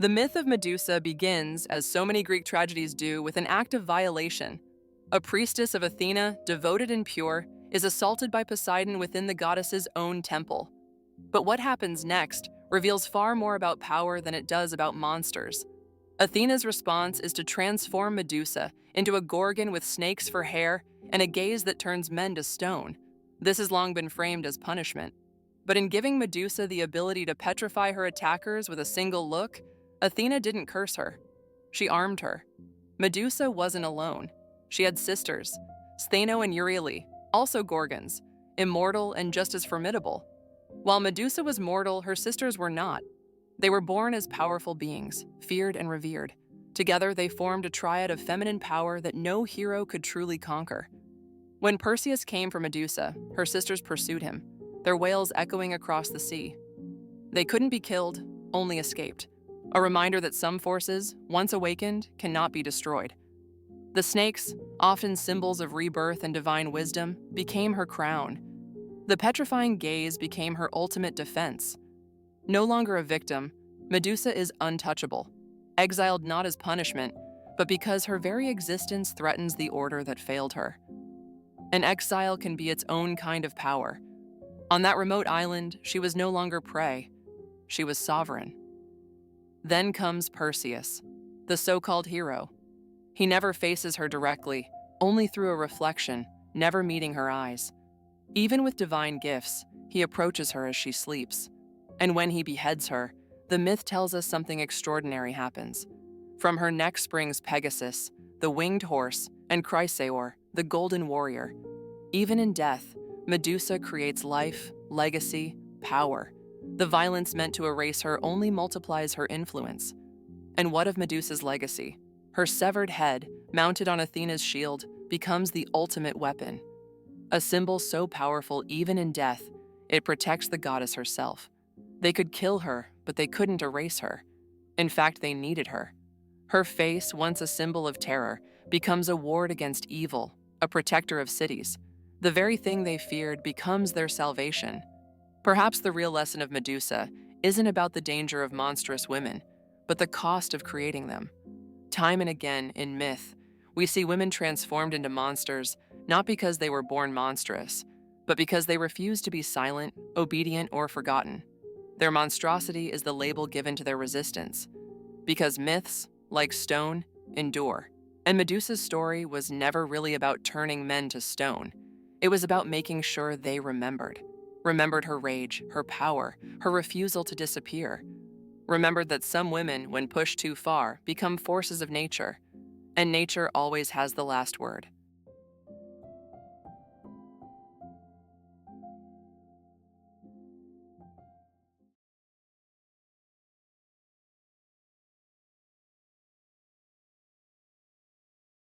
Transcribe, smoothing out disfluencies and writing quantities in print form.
The myth of Medusa begins, as so many Greek tragedies do, with an act of violation. A priestess of Athena, devoted and pure, is assaulted by Poseidon within the goddess's own temple. But what happens next reveals far more about power than it does about monsters. Athena's response is to transform Medusa into a Gorgon with snakes for hair and a gaze that turns men to stone. This has long been framed as punishment. But in giving Medusa the ability to petrify her attackers with a single look, Athena didn't curse her. She armed her. Medusa wasn't alone. She had sisters, Stheno and Euryale, also Gorgons, immortal and just as formidable. While Medusa was mortal, her sisters were not. They were born as powerful beings, feared and revered. Together, they formed a triad of feminine power that no hero could truly conquer. When Perseus came for Medusa, her sisters pursued him, their wails echoing across the sea. They couldn't be killed, only escaped. A reminder that some forces, once awakened, cannot be destroyed. The snakes, often symbols of rebirth and divine wisdom, became her crown. The petrifying gaze became her ultimate defense. No longer a victim, Medusa is untouchable, exiled not as punishment, but because her very existence threatens the order that failed her. An exile can be its own kind of power. On that remote island, she was no longer prey, she was sovereign. Then comes Perseus, the so-called hero. He never faces her directly, only through a reflection, never meeting her eyes. Even with divine gifts, he approaches her as she sleeps. And when he beheads her, the myth tells us something extraordinary happens. From her neck springs Pegasus, the winged horse, and Chrysaor, the golden warrior. Even in death, Medusa creates life, legacy, power. The violence meant to erase her only multiplies her influence. And what of Medusa's legacy? Her severed head, mounted on Athena's shield, becomes the ultimate weapon. A symbol so powerful even in death, it protects the goddess herself. They could kill her, but they couldn't erase her. In fact, they needed her. Her face, once a symbol of terror, becomes a ward against evil, a protector of cities. The very thing they feared becomes their salvation. Perhaps the real lesson of Medusa isn't about the danger of monstrous women, but the cost of creating them. Time and again, in myth, we see women transformed into monsters, not because they were born monstrous, but because they refused to be silent, obedient, or forgotten. Their monstrosity is the label given to their resistance. Because myths, like stone, endure. And Medusa's story was never really about turning men to stone. It was about making sure they remembered. Remembered her rage, her power, her refusal to disappear. Remembered that some women, when pushed too far, become forces of nature. And nature always has the last word.